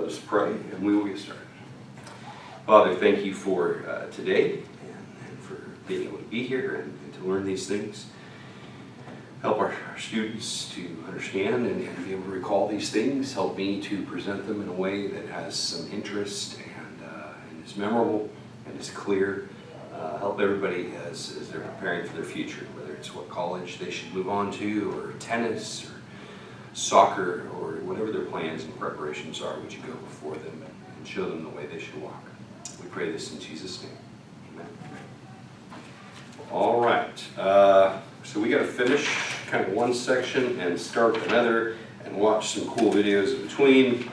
Let us pray, and we will get started. Father, thank you for today and for being able to be here and to learn these things. Help our students to understand and be able to recall these things. Help me to present them in a way that has some interest and is memorable and is clear. Help everybody as they're preparing for their future, whether it's what college they should move on to, or tennis, or soccer, or whatever their plans and preparations are. Would you go before them and show them the way they should walk? We pray this in Jesus' name. Amen. All right. So we got to finish kind of one section and start another and watch some cool videos in between.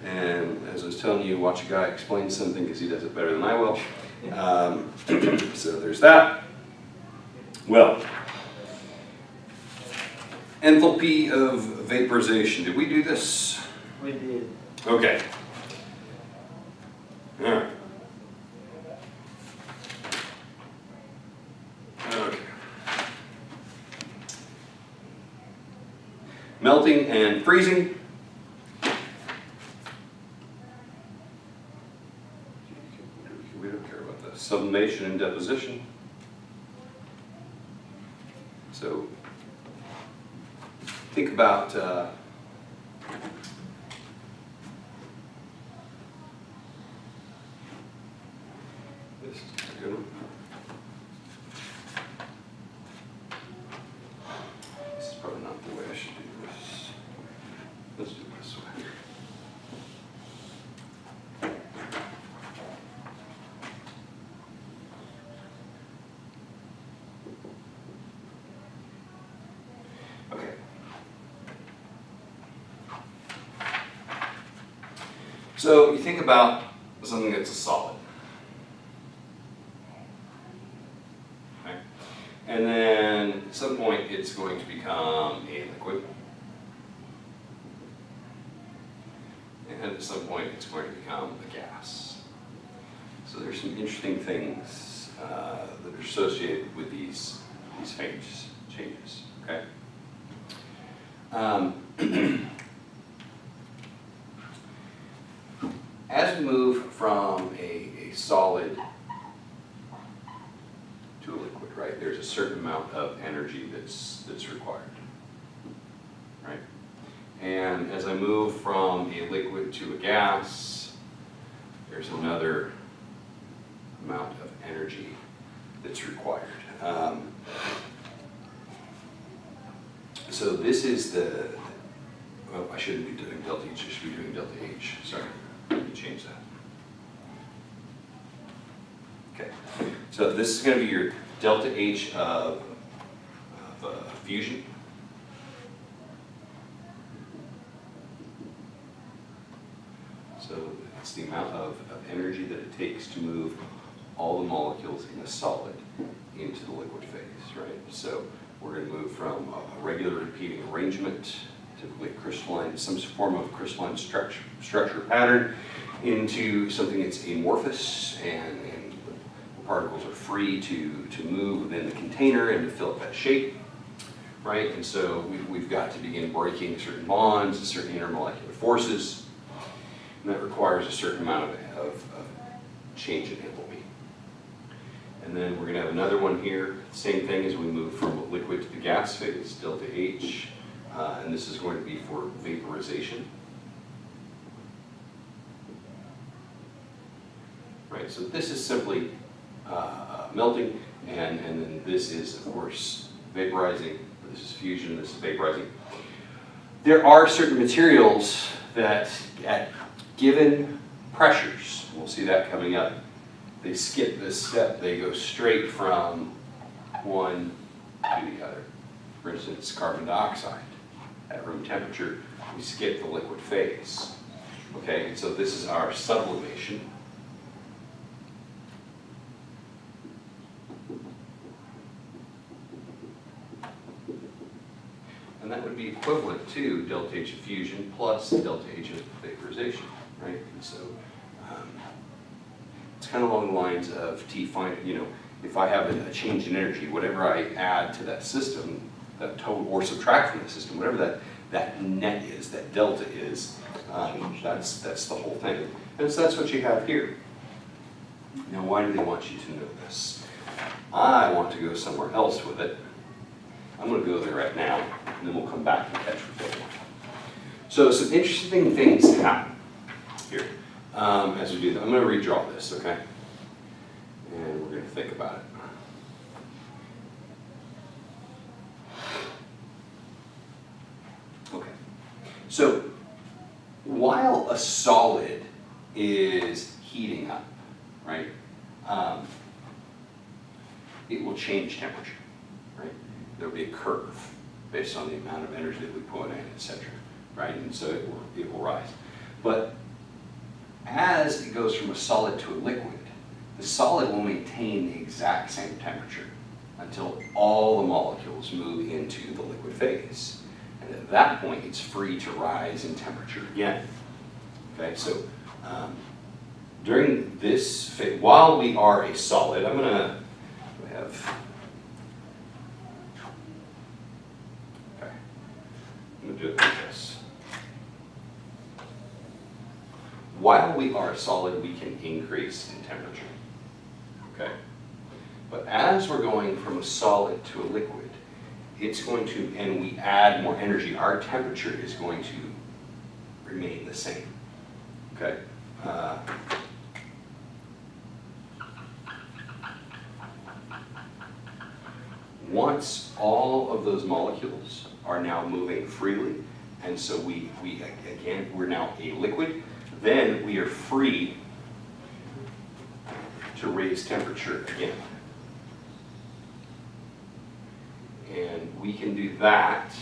And as I was telling you, watch a guy explain something because he does it better than I will. So there's that. Well, enthalpy of vaporization. Did we do this? We did. Okay. All right. Okay. Melting and freezing. We don't care about that. Sublimation and deposition. So think about this is a good one. This is probably not the way I should do this. Let's do it this way. Okay. So you think about something that's a solid. Okay. And then at some point it's going to become a liquid. And at some point it's going to become a gas. So there's some interesting things that are associated with these phase changes. Okay. As we move from a solid to a liquid, right, there's a certain amount of energy that's required, right? And as I move from a liquid to a gas, there's another amount of energy that's required. So this is well, I shouldn't be doing delta H, I should be doing delta H. Sorry, let me change that. Okay, so this is going to be your delta H of fusion. So it's the amount of energy that it takes to move all the molecules in a solid into the liquid phase, right? So we're going to move from a regular repeating arrangement, typically crystalline, some form of crystalline structure pattern, into something that's amorphous and the particles are free to move within the container and to fill up that shape, right? And so we've got to begin breaking certain bonds and certain intermolecular forces, and that requires a certain amount of change in enthalpy. And then we're going to have another one here, same thing as we move from liquid to the gas phase, delta H, and this is going to be for vaporization. Right, so this is simply melting, and then this is, of course, vaporizing. This is fusion, this is vaporizing. There are certain materials that at given pressures, we'll see that coming up, they skip this step. They go straight from one to the other. For instance, carbon dioxide. At room temperature, we skip the liquid phase. Okay, so this is our sublimation. And that would be equivalent to delta H of fusion plus delta H of vaporization, right? And so it's kind of along the lines of T finite, you know, if I have a change in energy, whatever I add to that system, that total, or subtract from the system, whatever that net is, that delta is, that's the whole thing. And so that's what you have here. Now, why do they want you to know this? I want to go somewhere else with it. I'm going to go there right now, and then we'll come back and catch what they want. So some interesting things happen here as we do that. I'm going to redraw this, okay? And we're going to think about it. Okay. So while a solid is heating up, right, it will change temperature, right? There will be a curve based on the amount of energy that we put in, etc., right? And so it will rise. But as it goes from a solid to a liquid, the solid will maintain the exact same temperature until all the molecules move into the liquid phase. And at that point, it's free to rise in temperature again. Okay, so during this phase, while we are a solid, I'm going to have, okay, I'm going to do it like this. While we are solid, we can increase in temperature. Okay? But as we're going from a solid to a liquid, it's going to, and we add more energy, our temperature is going to remain the same. Okay? Once all of those molecules are now moving freely, and so we're now a liquid, then we are free to raise temperature again. And we can do that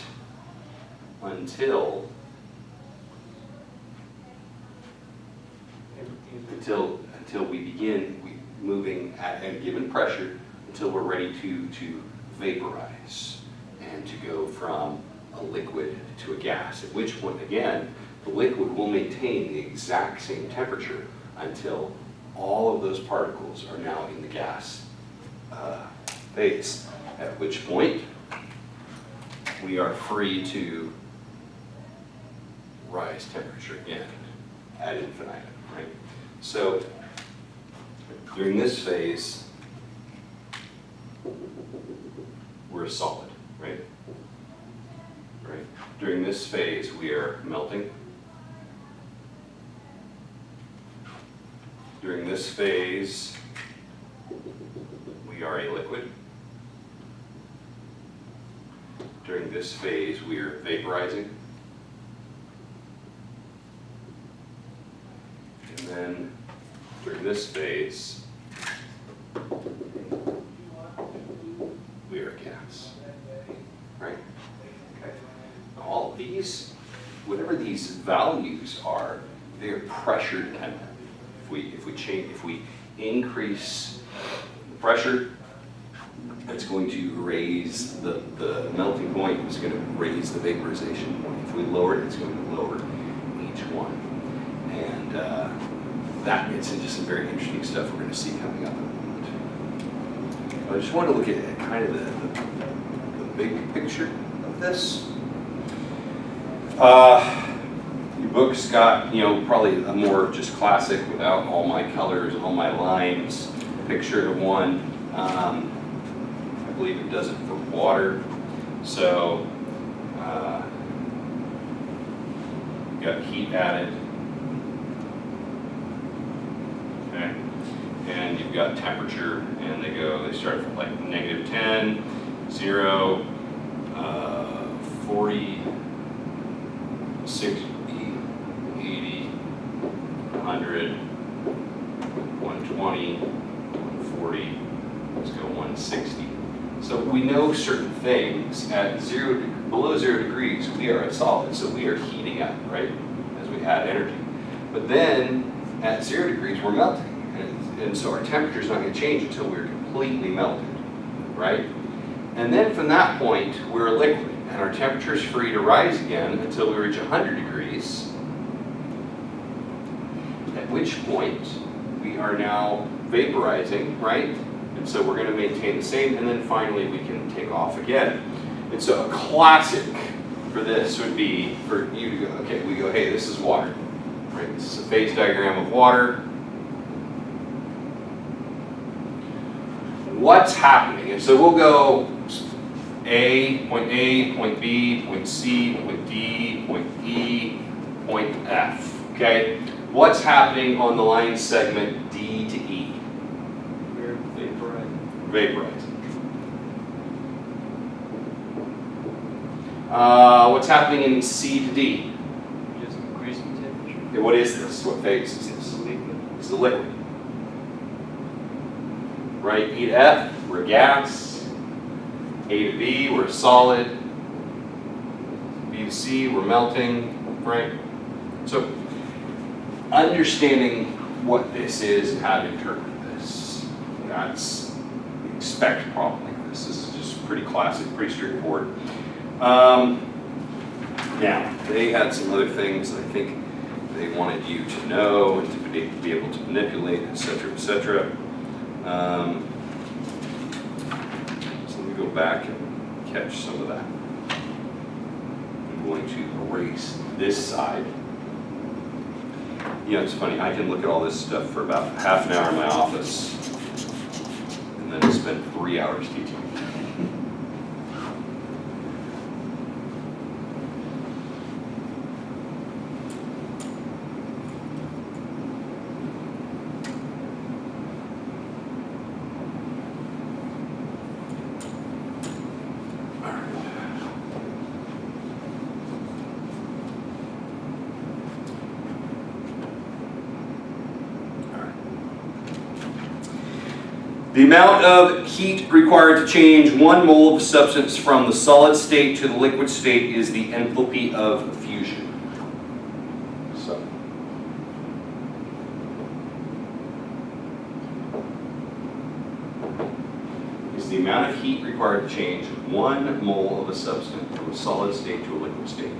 until we begin moving at a given pressure until we're ready to vaporize and to go from a liquid to a gas, at which point, again, the liquid will maintain the exact same temperature until all of those particles are now in the gas phase, at which point we are free to rise temperature again ad infinitum, right? So during this phase, we're a solid, right? Right. During this phase, we are melting. During this phase, we are a liquid. During this phase, we are vaporizing. And then during this phase, we are a gas. Right? Okay. All of these, whatever these values are, they are pressure dependent. If we increase the pressure, it's going to raise the melting point, it's going to raise the vaporization point. If we lower it, it's going to lower each one. And that gets into some very interesting stuff we're going to see coming up in a moment. I just want to look at kind of the big picture of this. Your book's got, probably a more just classic without all my colors, all my lines, picture of one. I believe it does it for water. So, you got heat added. Okay. And you've got temperature, and they start from like -10, 0, 40, 60, 80, 100, 120, 140, let's go 160. So we know certain things at below 0 degrees, we are a solid, so we are heating up, right, as we add energy. But then at 0 degrees, we're melting. And so our temperature is not going to change until we're completely melted, right? And then from that point, we're a liquid, and our temperature is free to rise again until we reach 100 degrees, at which point we are now vaporizing, right? And so we're going to maintain the same, and then finally we can take off again. And so a classic, for this would be for you to go, okay, we go, hey, this is water, right? This is a phase diagram of water. What's happening? And so we'll go point A, point B, point C, point D, point E, point F, okay? What's happening on the line segment D to E? Vaporize. What's happening in C to D? Just increasing temperature. Okay, what is this? What phase is this? It's the liquid. Right? E to F, we're a gas. A to B, we're a solid. B to C, we're melting. Right? So, understanding what this is and how to interpret this. That's expect a problem like this. This is just pretty classic, pretty straightforward. Now, they had some other things I think they wanted you to know and to be able to manipulate, etc., etc. So let me go back and catch some of that. I'm going to erase this side. You know, it's funny, I can look at all this stuff for about half an hour in my office and then spend 3 hours teaching. The amount of heat required to change 1 mole of a substance from the solid state to the liquid state is the enthalpy of fusion. So, is the amount of heat required to change 1 mole of a substance from a solid state to a liquid state.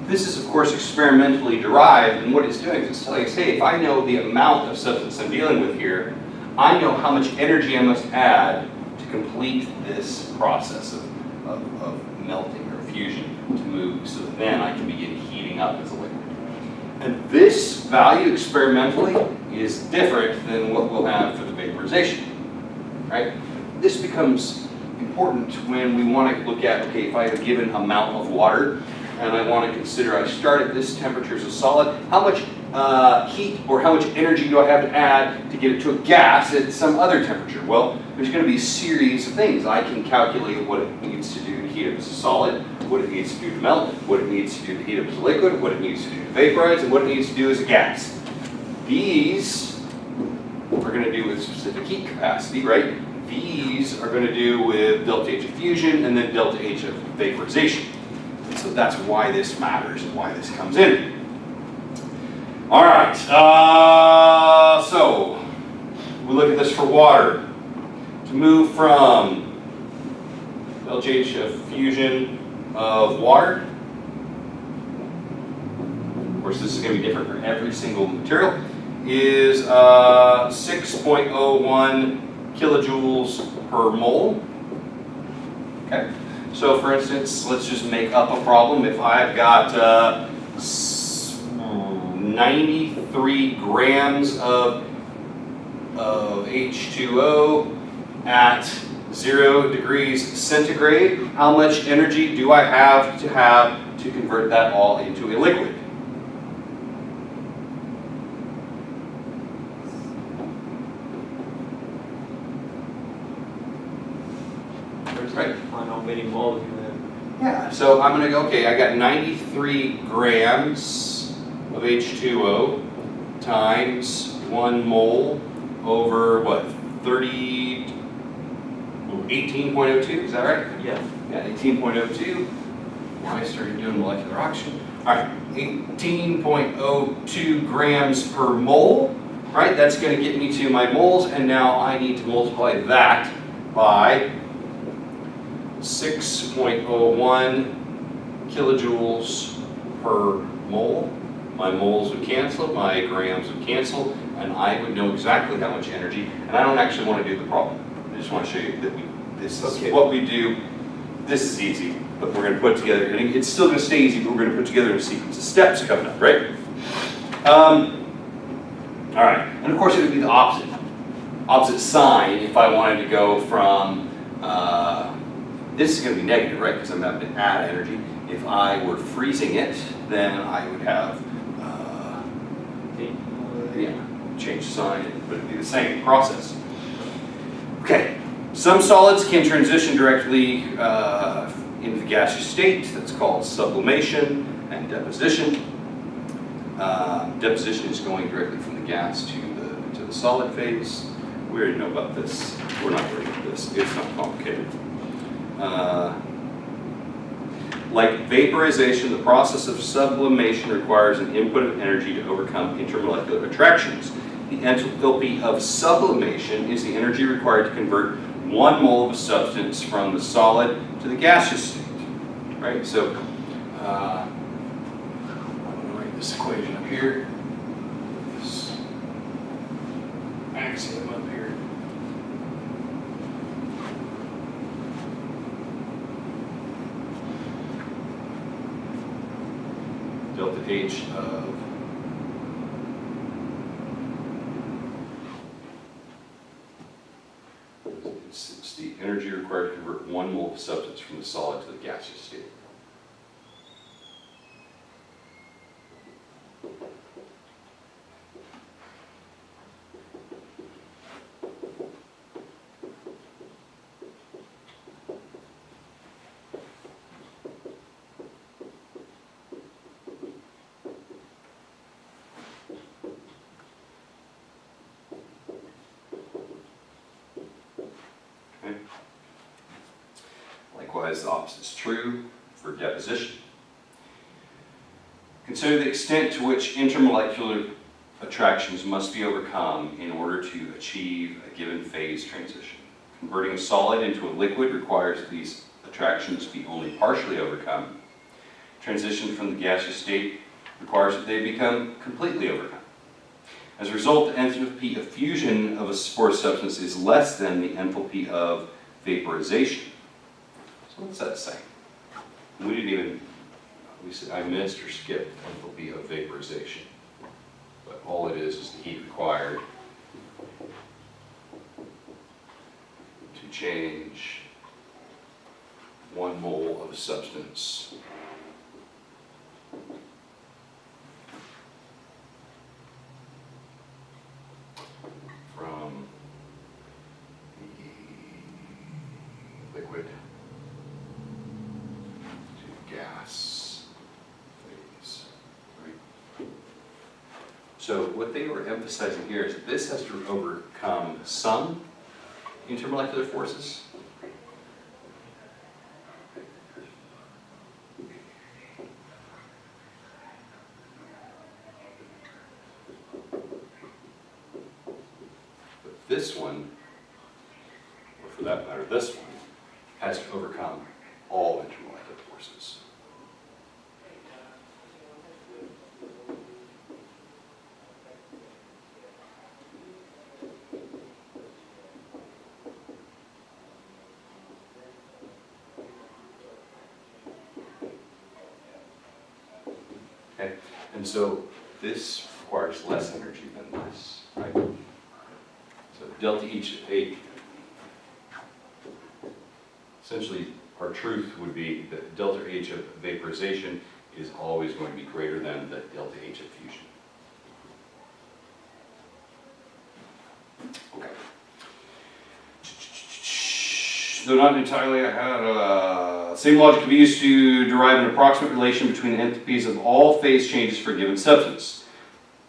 This is, of course, experimentally derived, and what it's doing is it's telling us, hey, if I know the amount of substance I'm dealing with here, I know how much energy I must add to complete this process of melting or fusion to move, so that then I can begin heating up as a liquid. And this value experimentally is different than what we'll have for the vaporization, right? This becomes important when we want to look at, okay, if I have a given amount of water, and I want to consider I start at this temperature as a solid, how much heat or how much energy do I have to add to get it to a gas at some other temperature? Well, there's going to be a series of things. I can calculate what it needs to do to heat up as a solid, what it needs to do to melt, what it needs to do to heat up as a liquid, what it needs to do to vaporize, and what it needs to do as a gas. These are going to do with specific heat capacity, right? These are going to do with delta H of fusion and then delta H of vaporization. So that's why this matters and why this comes in. All right, so we look at this for water. To move from LH of fusion of water, of course this is going to be different for every single material, is 6.01 kilojoules per mole. Okay. So for instance, let's just make up a problem. If I've got 93 grams of H2O at 0 degrees centigrade, how much energy do I have to convert that all into a liquid? just Right. need to find how many moles you have. Yeah, so I'm gonna go, okay, I got 93 grams of H2O times 1 mole over what, 18.02, is that right? Yeah. Yeah, 18.02. Now I started doing molecular oxygen. All right, 18.02 grams per mole, right? That's going to get me to my moles, and now I need to multiply that by 6.01 kilojoules per mole. My moles would cancel, my grams would cancel, and I would know exactly how much energy. And I don't actually want to do the problem. I just want to show you that this is what we do. This is easy, but we're going to put together, and it's still going to stay easy, but we're going to put together a sequence of steps coming up, right? All right, and of course it would be the opposite sign if I wanted to go from, this is going to be negative, right, because I'm having to add energy. If I were freezing it, then I would have, change sign, but it'd be the same process. Okay. Some solids can transition directly into the gaseous state. That's called sublimation and deposition. Deposition is going directly from the gas to the solid phase. We already know about this. We're not worried about this. It's not complicated. Like vaporization, the process of sublimation requires an input of energy to overcome intermolecular attractions. The enthalpy of sublimation is the energy required to convert 1 mole of a substance from the solid to the gaseous state, right? So, I'm going to write this equation up here. This axiom up here. Delta H of it's the energy required to convert 1 mole of substance from the solid to the gaseous state. Likewise, the opposite is true for deposition. Consider the extent to which intermolecular attractions must be overcome in order to achieve a given phase transition. Converting a solid into a liquid requires these attractions be only partially overcome. Transition from the gaseous state requires that they become completely overcome. As a result, the enthalpy of fusion of a spore substance is less than the enthalpy of vaporization. So what's that saying? We didn't even, I missed or skipped enthalpy of vaporization. But all it is the heat required to change 1 mole of a substance from the liquid to gas phase, right? So what they were emphasizing here is that this has to overcome some intermolecular forces. But this one, or for that matter, this one, has to overcome all intermolecular forces. Okay, and so this requires less energy than this, right? So delta H of 8, essentially our truth would be that delta H of vaporization is always going to be greater than the delta H of fusion. Okay. though not entirely, same logic can be used to derive an approximate relation between the enthalpies of all phase changes for a given substance.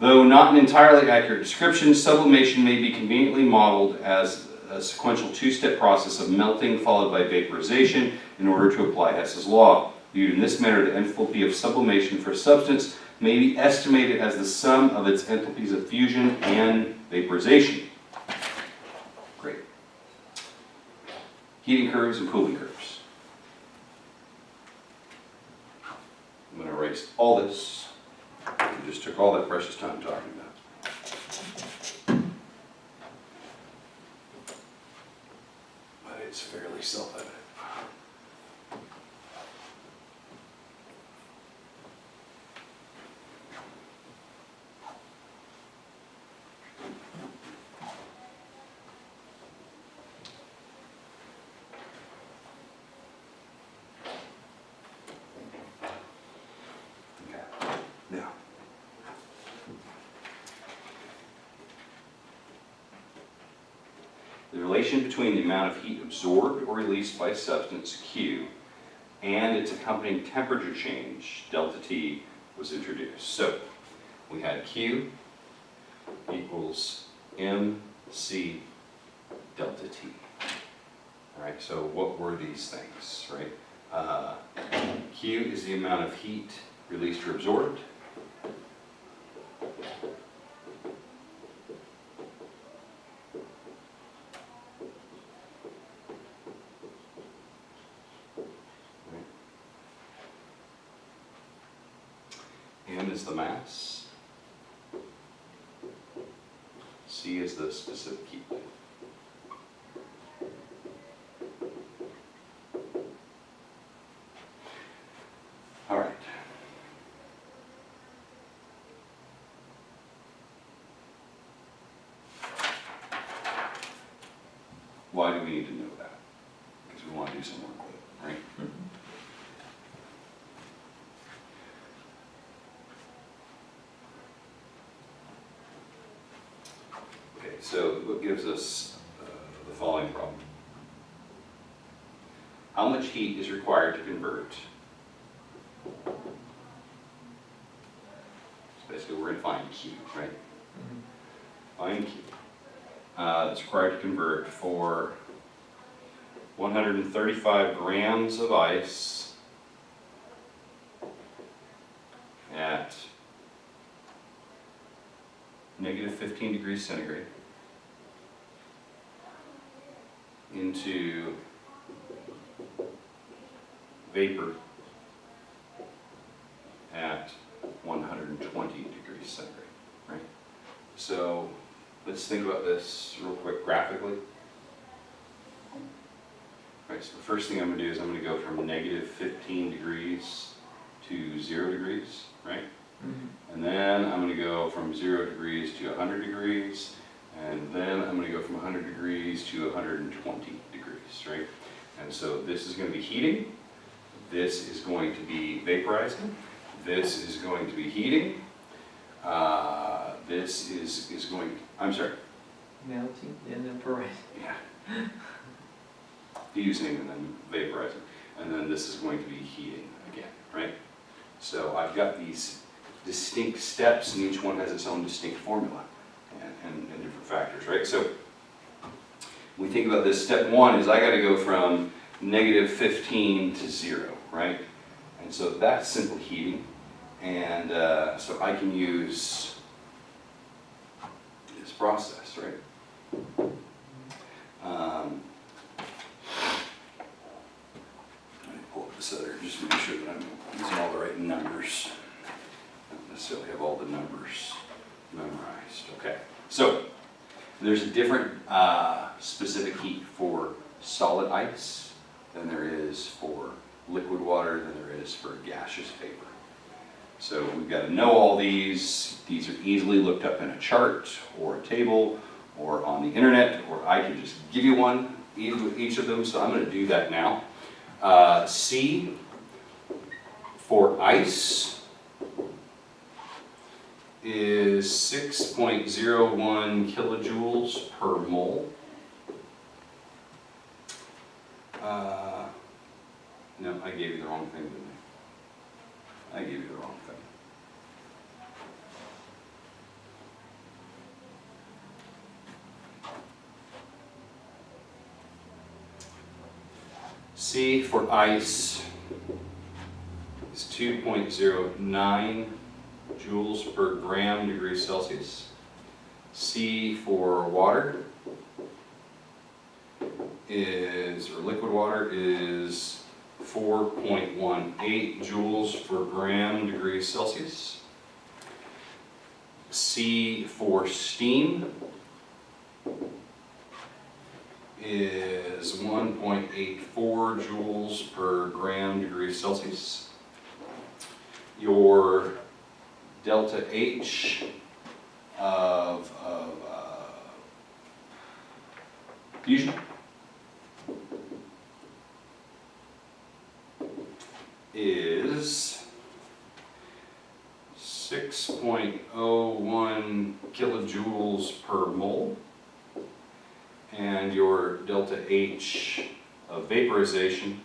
Though not an entirely accurate description, sublimation may be conveniently modeled as a sequential two-step process of melting followed by vaporization in order to apply Hess's law. Viewed in this manner, the enthalpy of sublimation for a substance may be estimated as the sum of its enthalpies of fusion and vaporization. Great. Heating curves and cooling curves. I'm going to erase all this. We just took all that precious time talking about. But it's fairly self-evident. Now, the relation between the amount of heat absorbed or released by substance Q and its accompanying temperature change, delta T, was introduced. So, we had Q equals mc delta T. All right, so what were these things, right? Q is the amount of heat released or absorbed. M is the mass. C is the specific heat. All right. Why do we need to know that? Because we want to do some work with it, right? Okay, so what gives us the following problem? How much heat is required to convert? So basically, we're going to find Q, right? Find Q. It's required to convert for 135 grams of ice at negative 15 degrees centigrade into vapor at 120 degrees centigrade, right? So let's think about this real quick graphically. Right, so the first thing I'm going to do is I'm going to go from negative 15 degrees to 0 degrees, right? And then I'm going to go from 0 degrees to 100 degrees, and then I'm going to go from 100 degrees to 120 degrees, right? And so this is going to be heating, this is going to be vaporizing, this is going to be heating, this is going, I'm sorry. Melting and then vaporizing. Yeah. Fusing and then vaporizing. And then this is going to be heating again, right? So I've got these distinct steps, and each one has its own distinct formula and different factors, right? So when we think about this, step one is I got to go from negative 15 to 0, right? And so that's simple heating. And so I can use this process, right? Let me pull up this other, just to make sure that I'm using all the right numbers. Not necessarily have all the numbers memorized. Okay, so there's a different specific heat for solid ice than there is for liquid water than there is for gaseous vapor. So we've got to know all these. These are easily looked up in a chart or a table or on the internet, or I can just give you one, each of them, so I'm going to do that now. C for ice is 6.01 kilojoules per mole. gave you the wrong thing, didn't I? I gave you the wrong thing. C for ice is 2.09 joules per gram degree Celsius. C for water is, or liquid water is 4.18 joules per gram degree Celsius. C for steam is 1.84 joules per gram degree Celsius. Your delta H of fusion is 6.01 kilojoules per mole, and your delta H of vaporization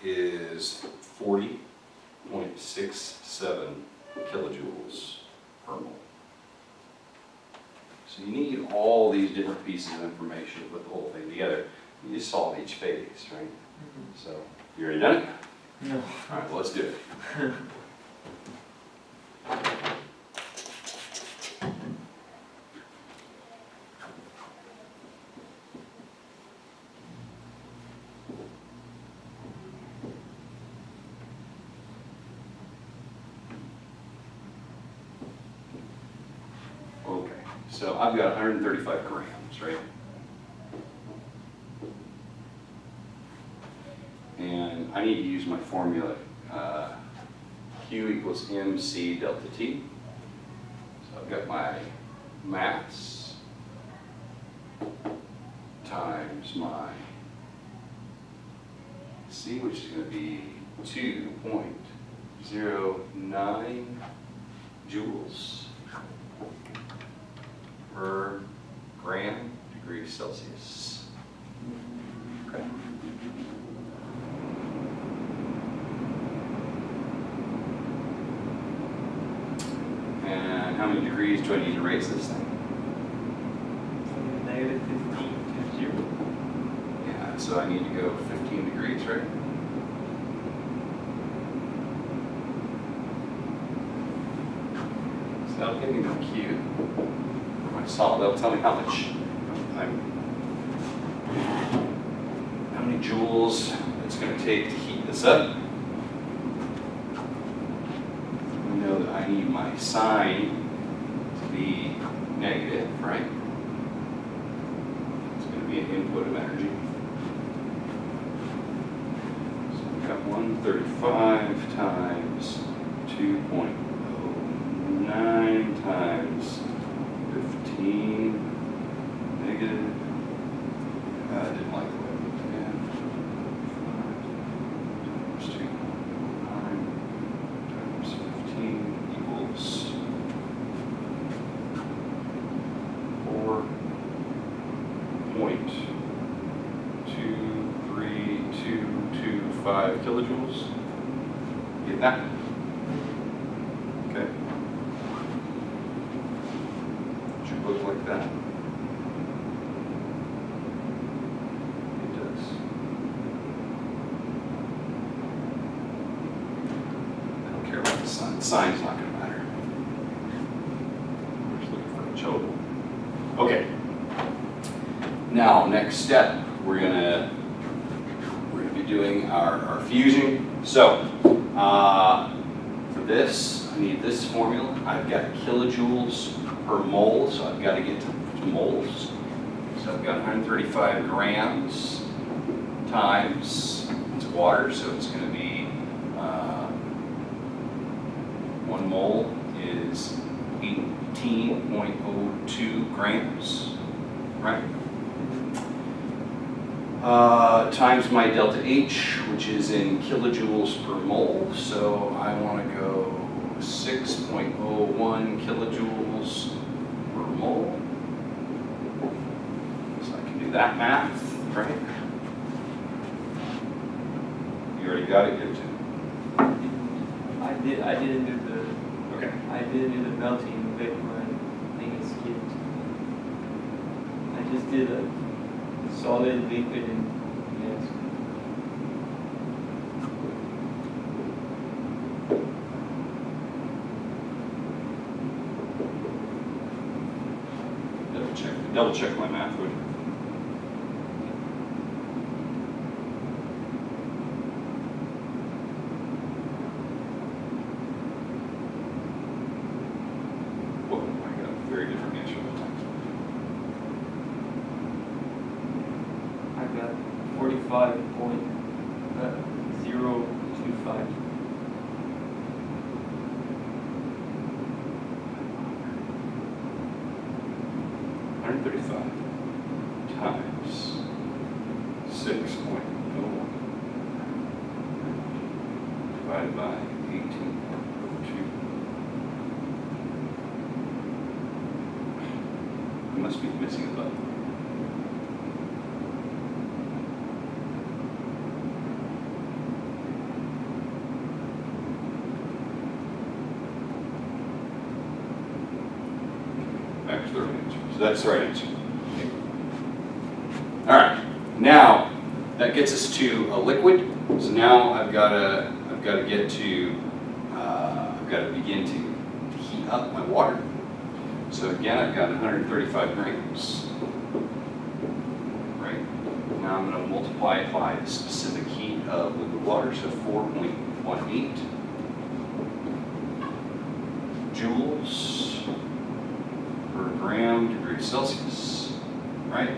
is 40.67 kilojoules per mole. So you need all these different pieces of information to put the whole thing together. You just solve each phase, right? So, you already done it? No. All right, well, let's do it. Okay, so I've got 135 grams, right? And I need to use my formula, Q equals MC delta T. So I've got my mass times my C, which is going to be 2.09 joules per gram degree Celsius. Okay. And how many degrees do I need to raise this thing? From negative 15 to 0. Yeah, so I need to go 15 degrees, right? So that'll give me the Q for my solid. That'll tell me how many joules it's going to take to heat this up. We know that I need my sign to be negative, right? It's going to be an input of energy. So we've got 135 times 2.09 times 15 negative. I didn't like the way it looked again. 5 times 2.09 times 15 equals 4.23225 kilojoules. Get that? Okay. Should look like that. It does. I don't care about the sign. The sign's not going to matter. We're just looking for a total. Okay. Now, next step, we're gonna be doing our fusing. So, for this, I need this formula. I've got kilojoules per mole, so I've got to get to moles. So I've got 135 grams times, it's water, so it's going to be 1 mole is 18.02 grams, right? Times my delta H, which is in kilojoules per mole. So I want to go 6.01 kilojoules per mole. So I can do that math, right? already got it, give it to me. I didn't do the, Okay. I didn't do the melting vapor and thing is skipped. I just did a solid liquid and yes. Double check my math, would you? Whoa, I got a very different answer that time. I got 45.025. Times 6.01 divided by 18.02. I must be missing a button. Back to the right answer. So that's the right answer. All right, now that gets us to a liquid. So now I've got to get to I've got to begin to heat up my water. So again, I've got 135 grams. Right now, I'm going to multiply it by the specific heat of liquid water. So 4.18 joules per gram degree Celsius. Right.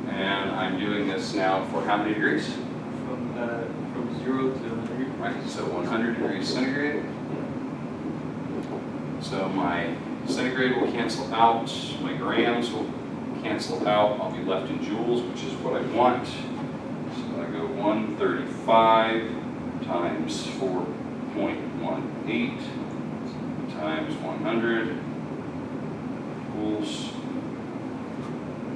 And I'm doing this now for how many degrees? From 0 to 100. Right, so 100 degrees centigrade. So my centigrade will cancel out, my grams will cancel out, I'll be left in joules, which is what I want. So I go 135 times 4.18 times 100 equals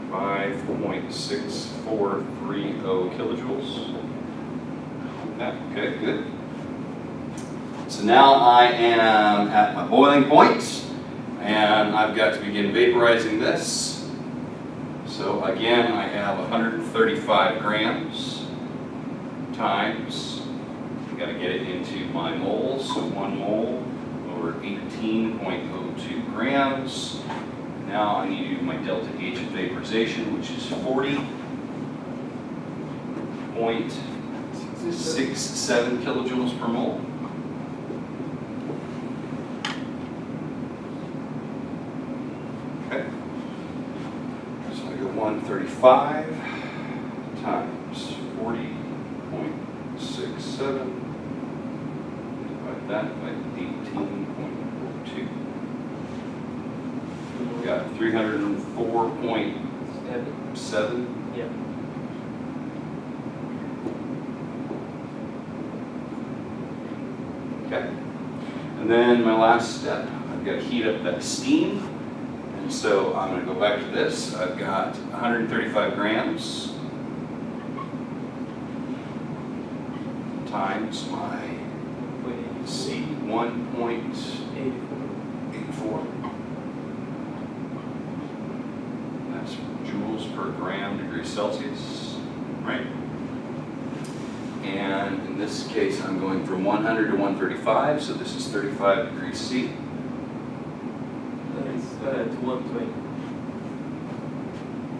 5.6430 kilojoules. That, okay, good. So now I am at my boiling point, and I've got to begin vaporizing this. So again, I have 135 grams times, I've got to get it into my moles, so 1 mole over 18.02 grams. Now I need to do my delta H of vaporization, which is 40.67 kilojoules per mole. Okay. So I go 135 times 40.67. Divide that by 18.02. Got 304.7. Yeah. Okay. And then my last step, I've got to heat up that steam. And so I'm going to go back to this. I've got 135 grams times my C, 1.84. That's joules per gram degree Celsius, right? And in this case, I'm going from 100 to 135, so this is 35 degrees C. That is to 120.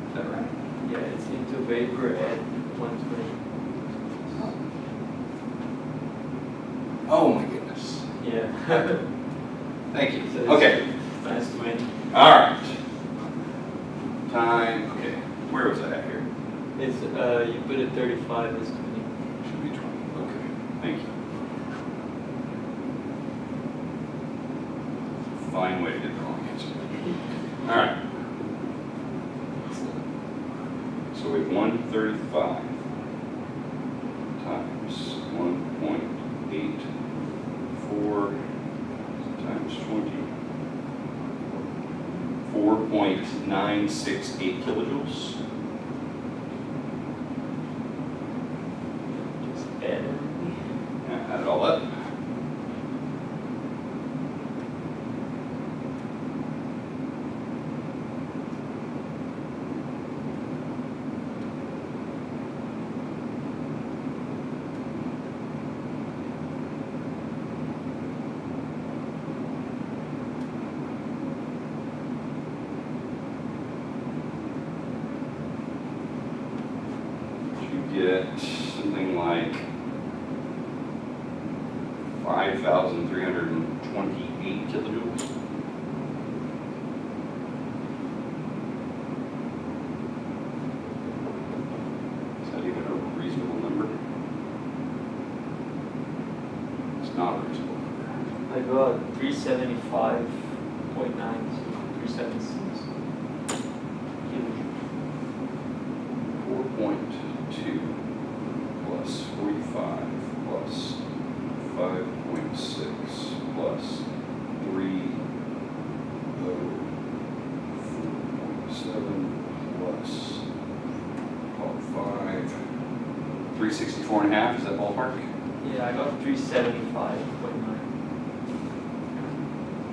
Is that right? Yeah, it's into vapor at 120. Oh my goodness. Yeah. Thank you. So it's Okay. Minus 20. All right. Time. Okay. Where was I at here? It's you put it 35 is 20. Should be 20. Okay. Thank you. Fine way to get the wrong answer. All right. So we have 135 times 1.84 times 20. 4.968 kilojoules. Just add everything. get something like 5,328 kilojoules. Is that even a reasonable number? It's not a reasonable number. I got 375.9, so 376 kilojoules. 4.2 plus 45 plus 5.6 plus 304.7 plus 5, 364 and a half, is that ballpark? Yeah, I got 375.9.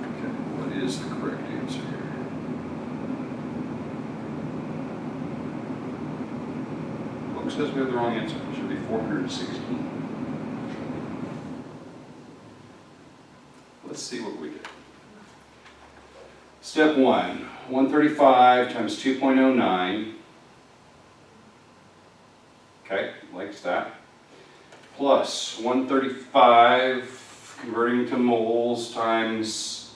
Okay, what is the correct answer here? Book says we have the wrong answer, it should be 416. Let's see what we get. Step 1, 135 times 2.09. Okay, likes that. Plus 135 converting to moles times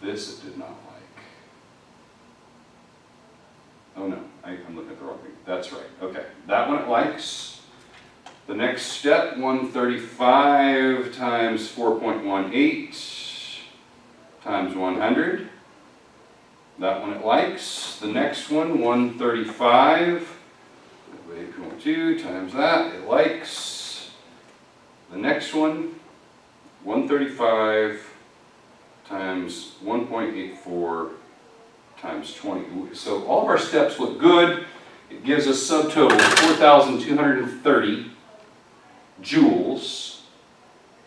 this it did not like. Oh no, I'm looking at the wrong thing. That's right, okay. That one it likes. The next step, 135 times 4.18 times 100. That one it likes. The next one, 135, 8.2 times that, it likes. The next one, 135 times 1.84 times 20. So all of our steps look good. It gives us subtotal of 4,230 joules,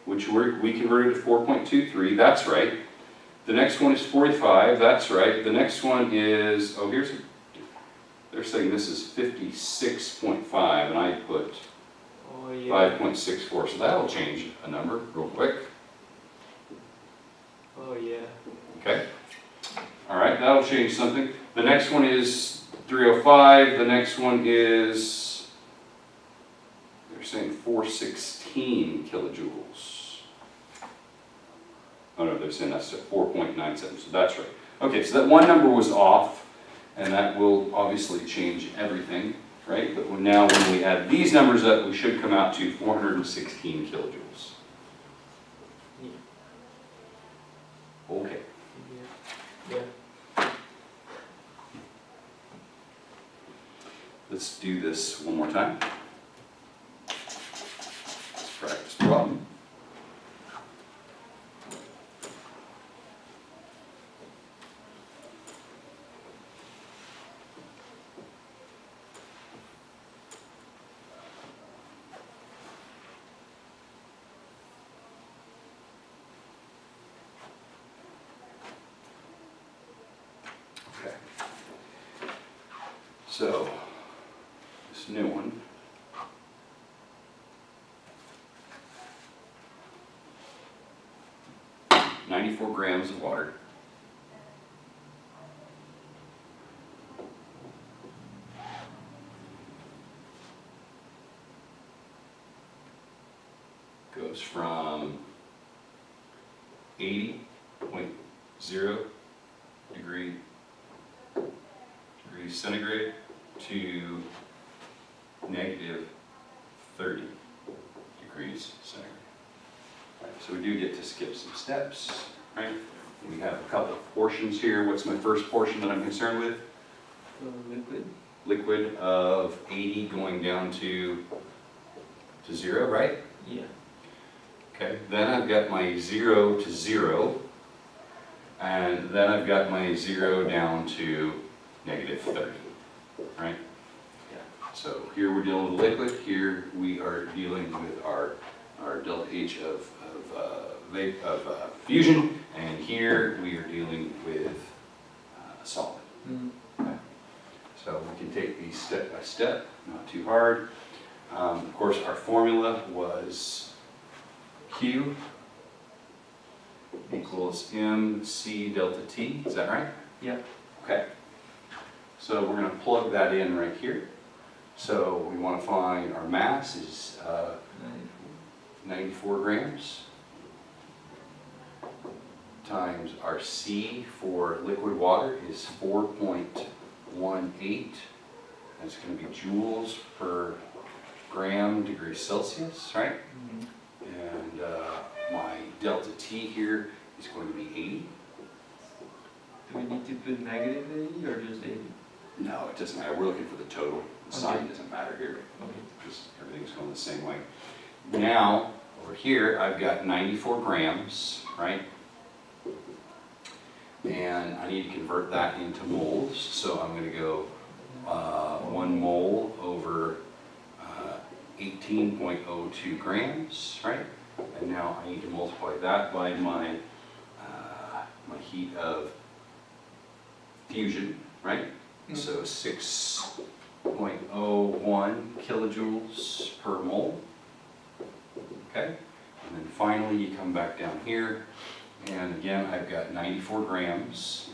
which we converted to 4.23, that's right. The next one is 45, that's right. The next one is, oh, they're saying this is 56.5, and I put Oh yeah. 5.64, so that'll change a number real quick. Oh yeah. Okay. All right, that'll change something. The next one is 305. The next one is, they're saying 416 kilojoules. Oh no, they're saying that's 4.97, so that's right. Okay, so that one number was off, and that will obviously change everything, right? But now when we add these numbers up, we should come out to 416 kilojoules. Yeah. Okay. Yeah. Let's do this one more time. Let's practice problem. Okay. So, this new one. .94 grams of water. Goes from 80.0 degrees centigrade to negative 30 degrees centigrade. Right, so we do get to skip some steps, right? We have a couple of portions here. What's my first portion that I'm concerned with? Liquid. Liquid of 80 going down to 0, right? Yeah. Okay, then I've got my 0 to 0, and then I've got my 0 down to negative 30, right? Yeah. So here we're dealing with liquid, here we are dealing with our delta H of fusion, and here we are dealing with solid. Mm. Okay. So we can take these step by step, not too hard. Of course, our formula was Q equals MC delta T, is that right? Yeah. Okay. So we're going to plug that in right here. So we want to find our mass is 94. 94 grams times our C for liquid water is 4.18. That's going to be joules per gram degrees Celsius, right? Mhm. And my delta T here is going to be 80. Do we need to put negative 80 or just 80? No, it doesn't matter. We're looking for the total. The sign Okay. doesn't matter here Okay. because everything's going the same way. Now, over here, I've got 94 grams, right? And I need to convert that into moles. So I'm going to go 1 mole over 18.02 grams, right? And now I need to multiply that by my my heat of fusion, right? So 6.01 kilojoules per mole. Okay, and then finally you come back down here, and again I've got 94 grams.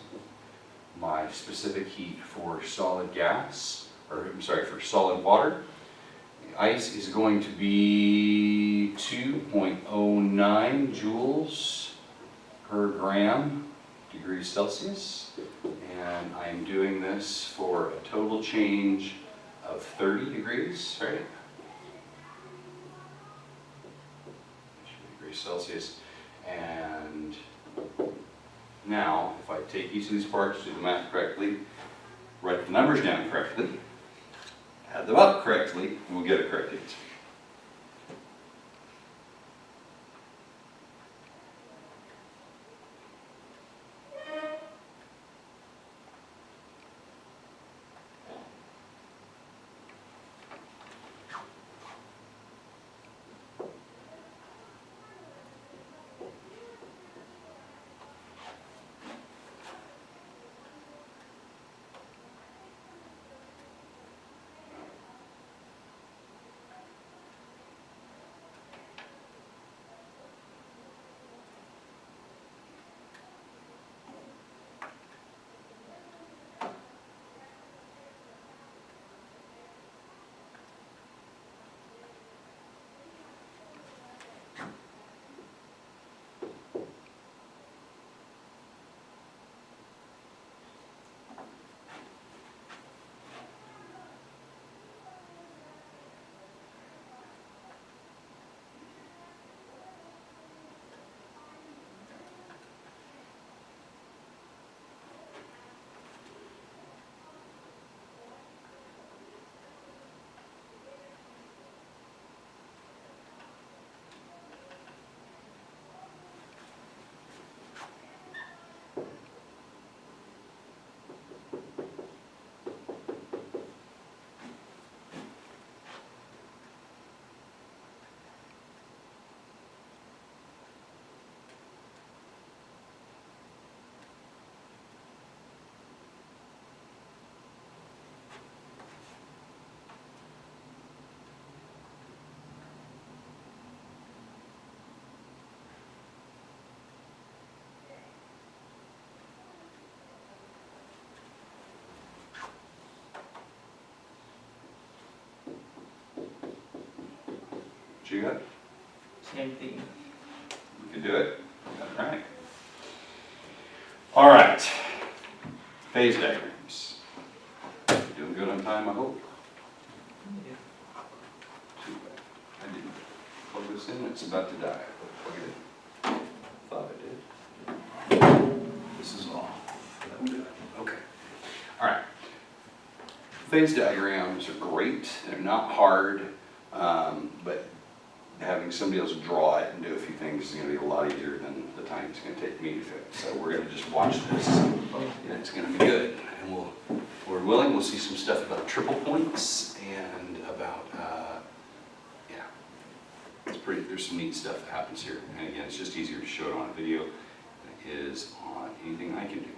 My specific heat for solid gas, or I'm sorry, for solid water. Ice is going to be 2.09 joules per gram degrees Celsius. And I am doing this for a total change of 30 degrees, right? Degrees Celsius. And now, if I take each of these parts, do the math correctly, write the numbers down correctly, add them up correctly, and we'll get a correct answer. What you got? Same thing. You can do it. All right. All right. Phase diagrams. Doing good on time, I hope. Yeah. Too bad. I didn't plug this in. It's about to die. Plug it in. Thought I did. This is off. That'll do it. Okay. All right. Phase diagrams are great. They're not hard, but having somebody else draw it and do a few things is going to be a lot easier than the time it's going to take me to fix. So we're going to just watch this, and it's going to be good. And we'll, if we're willing, we'll see some stuff about triple points and about, yeah, it's pretty. There's some neat stuff that happens here. And again, it's just easier to show it on a video than it is on anything I can do.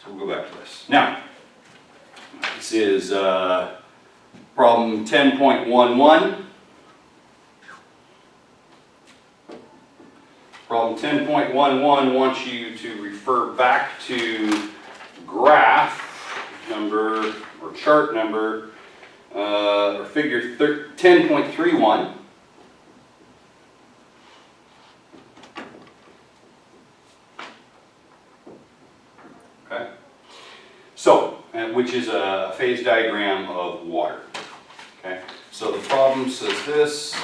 So we'll go back to this. Now, this is problem 10.11. Problem 10.11 wants you to refer back to graph number, or chart number, or figure 10.31. Okay. So, which is a phase diagram of water. Okay. So the problem says this.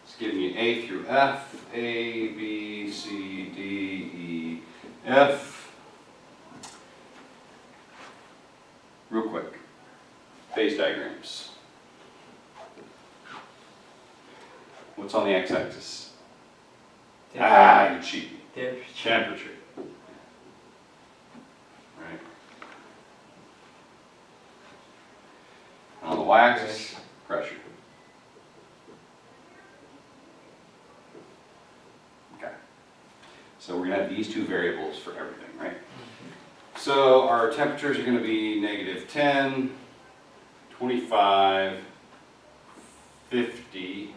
It's giving you A through F, A, B, C, D, E, F. Real quick, phase diagrams. What's on the x-axis? Ah, you cheated. Temperature. Right. On the y-axis, pressure. Okay. So we're going to have these two variables for everything, right? So our temperatures are going to be negative 10, 25, 50,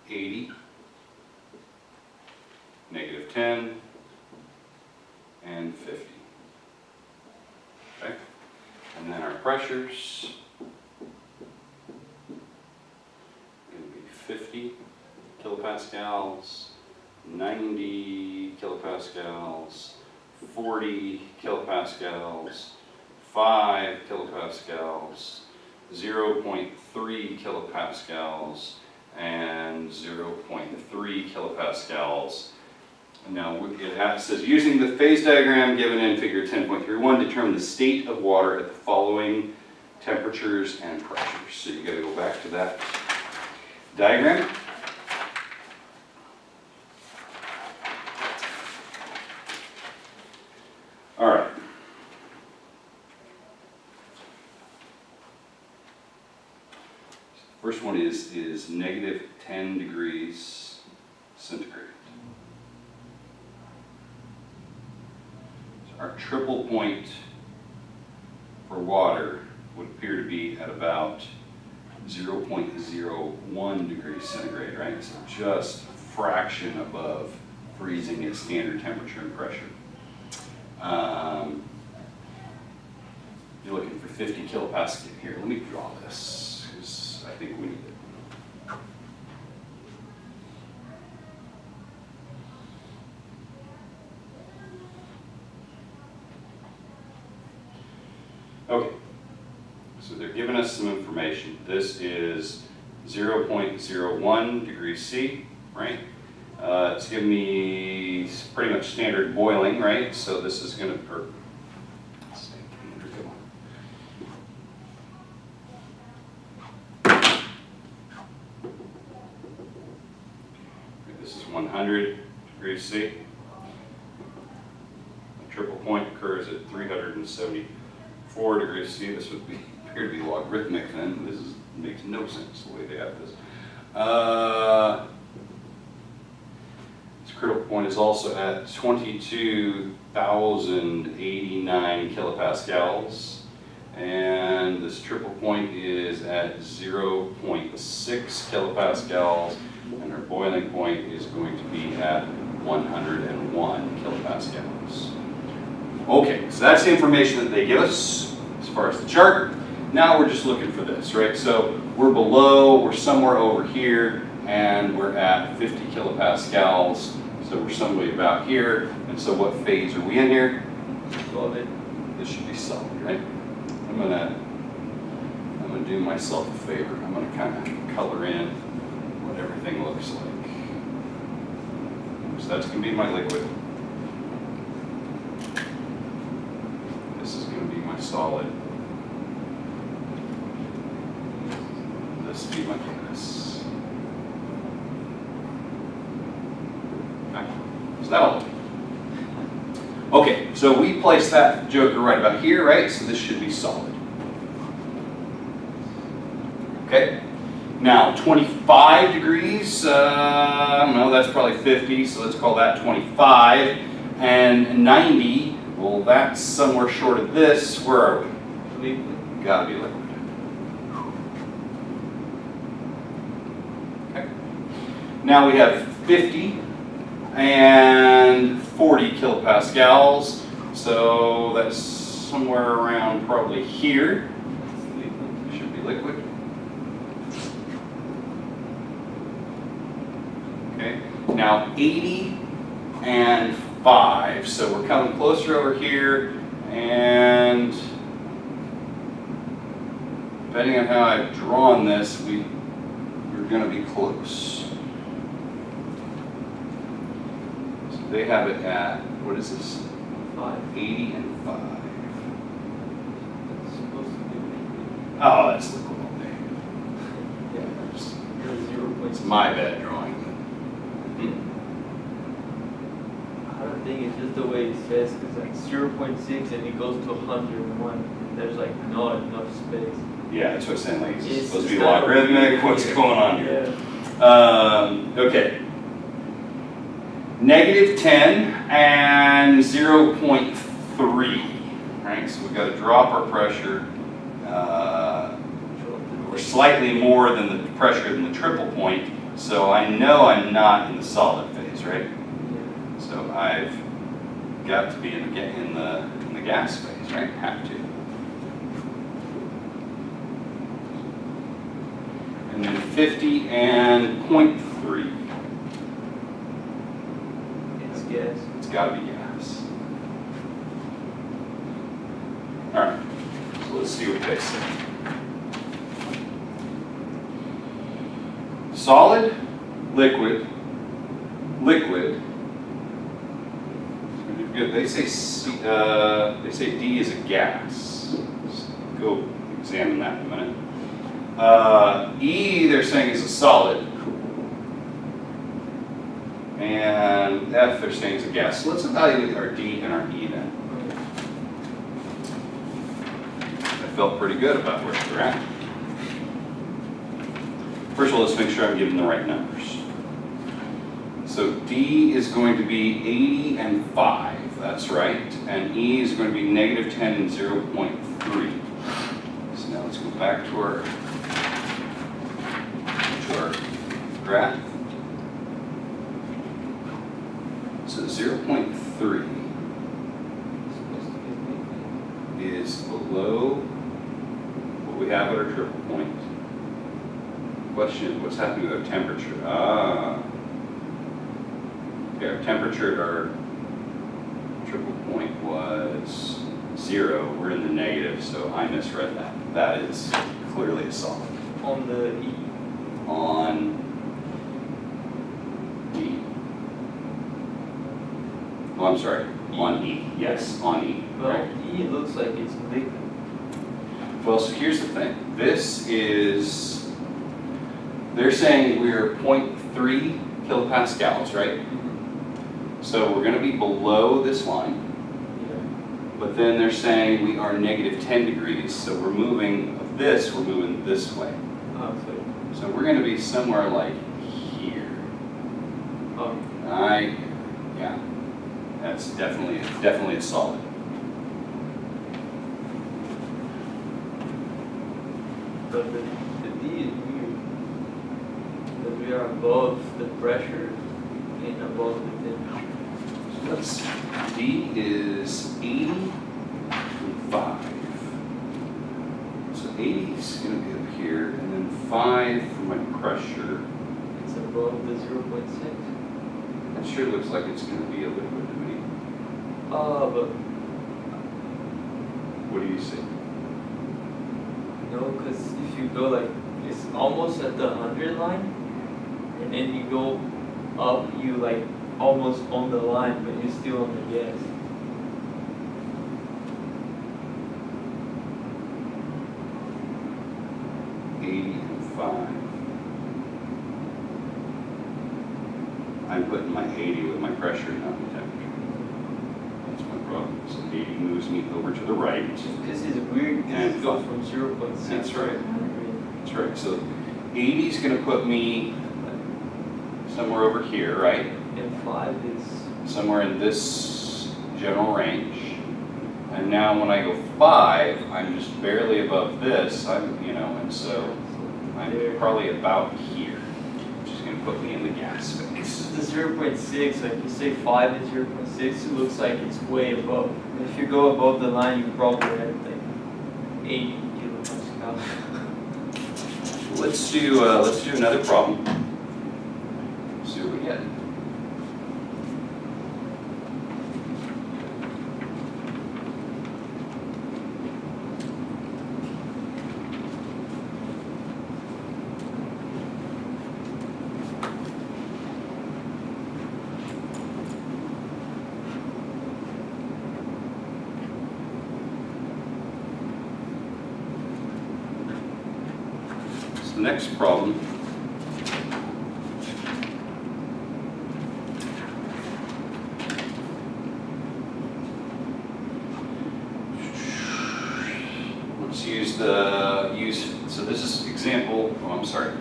80, negative 10, and 50. Okay? And then our pressures are going to be 50 kilopascals, 90 kilopascals, 40 kilopascals, 5 kilopascals, 0.3 kilopascals, and 0.3 kilopascals. Now it says, using the phase diagram given in figure 10.31, determine the state of water at the following temperatures and pressures. So you got to go back to that diagram. All right. First one is negative 10 degrees centigrade. So our triple point for water would appear to be at about 0.01 degrees centigrade, right? So just a fraction above freezing at standard temperature and pressure. You're looking for 50 kilopascal here. Let me draw this, because I think we need it. Okay, so they're giving us some information. This is 0.01 degrees C, right? It's giving me pretty much standard boiling, right? So this is going to, this is 100 degrees C. A triple point occurs at 374 degrees C. This would appear to be logarithmic then. This makes no sense the way they have this. Critical point is also at 22,089 kilopascals, and this triple point is at 0.6 kilopascals, and our boiling point is going to be at 101 kilopascals. Okay, so that's the information that they give us as far as the chart. Now we're just looking for this, right? So we're somewhere over here, and we're at 50 kilopascals. So we're somewhere about here, and so what phase are we in here? Solid. This should be solid, right? I'm gonna do myself a favor. I'm gonna kind of color in what everything looks like. So that's gonna be my liquid. This is gonna be my solid. This will be my gas. So that'll do. Okay, so we place that joker right about here, right? So this should be solid. Okay. Now 25 degrees, no, that's probably 50, so let's call that 25. And 90, well, that's somewhere short of this. Where are we? Liquid. Gotta be liquid. Okay. Now we have 50 and 40 kilopascals. So that's somewhere around probably here. Should be liquid. Okay. Now 80 and 5. So we're coming closer over here, and depending on how I've drawn this, we're going to be close. So they have it at, what is this? 5. 80 and 5. It's supposed to be liquid. Oh, that's liquid all day. Yeah. Just- You're 0.6. It's my bad drawing. I don't think it's just the way it says, because like 0.6 and it goes to 101. And there's like not enough space. Yeah, that's what I'm saying. Like, it's It's supposed to be kind of logarithmic. weird. What's going on here? Yeah. Okay. -10 and 0.3. Right, so we've got to drop our pressure. We're slightly more than the pressure in the triple point, so I know I'm not in the solid phase, right? Yeah. So I've got to be in the gas phase, right? Have to. And then 50 and 0.3. It's gas. It's got to be gas. All right, so let's see what they say. Solid, liquid, liquid. Good. They say D is a gas. Let's go examine that in a minute. E they're saying is a solid. And F they're saying is a gas. So let's evaluate our D and our E then. I felt pretty good about where we're at. First of all, let's make sure I'm giving the right numbers. So D is going to be 80 and 5, that's right. And E is going to be -10 and 0.3. So now let's go back to our graph. So 0.3 It's supposed to be liquid. is below what we have at our triple point. Question, what's happening with our temperature? Okay, our temperature at our triple point was 0. We're in the negative, so I misread that. That is clearly a solid. On the E. On E. Oh, I'm sorry. On E. Yes, on E. Well, Right. E looks like it's liquid. Well, so here's the thing. This is, they're saying we're 0.3 kilopascals, right? So we're going to be below this line, Yeah. but then they're saying we are -10 degrees, so we're moving this way. Oh, So we're going to be somewhere like here. so, Yeah, that's definitely a solid. but the D is weird. Because we are above the pressure and above the temperature. So let's, D is 80 and 5. So 80 is going to be up here, and then 5 for my pressure. It's above the 0.6. That sure looks like it's going to be a liquid to me. But What do you see? no, because if you go like, it's almost at the 100 line, and then you go up, you like almost on the line, but you're still on the gas. I'm putting my 80 with my pressure, not the temperature. That's my problem. So 80 moves me over to the right. This is weird because And it goes from 0.6 That's to right. 100. That's right. So 80 is going to put me somewhere over here, right? And 5 is Somewhere in this general range. And now when I go 5, I'm just barely above this, and so I'm probably about here, which is gonna put me in the gas phase. This is the 0.6, like you say 5 is 0.6, it looks like it's way above. If you go above the line, you probably have like 80 kilopascal. Let's do another problem. See what we get. The next problem so this is example, oh, I'm sorry.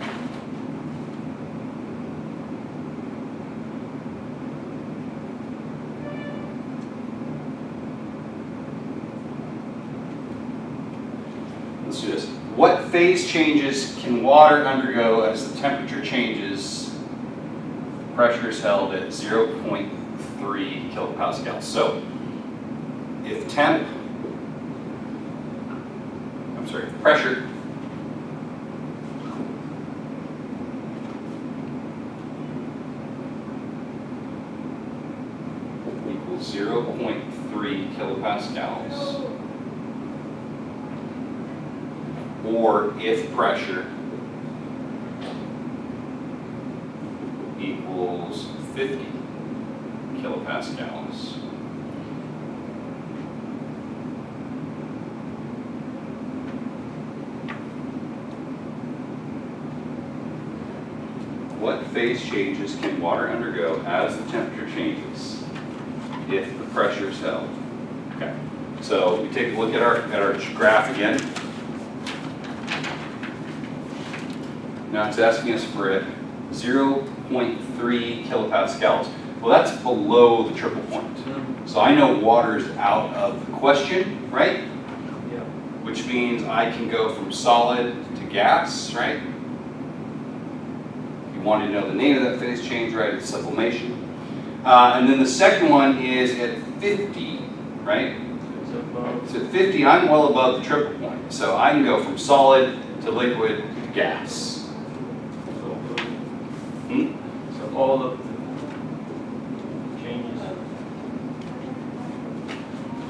Let's do this. What phase changes can water undergo as the temperature changes? Pressure is held at 0.3 kilopascals. So if pressure equals 0.3 kilopascals, or if pressure equals 50 kilopascals. What phase changes can water undergo as the temperature changes if the pressure is held? Okay, so we take a look at our graph again. Now it's asking us for a 0.3 kilopascals. Well, that's below the triple point. So I know water is out of the question, right? Yeah. Which means I can go from solid to gas, right? You want to know the name of that phase change, right? It's sublimation. And then the second one is at 50, right? So at 50, I'm well above the triple point. So I can go from solid to liquid to gas. So all of the changes.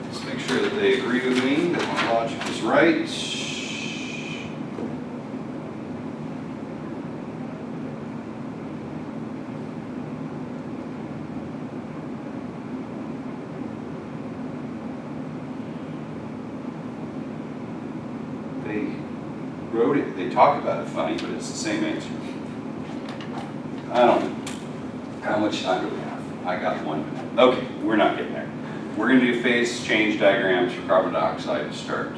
Let's make sure that they agree with me, that my logic is right. They wrote it, they talk about it funny, but it's the same answer. I don't know. How much time do we have? I got 1 minute. Okay, we're not getting there. We're going to do phase change diagrams for carbon dioxide to start.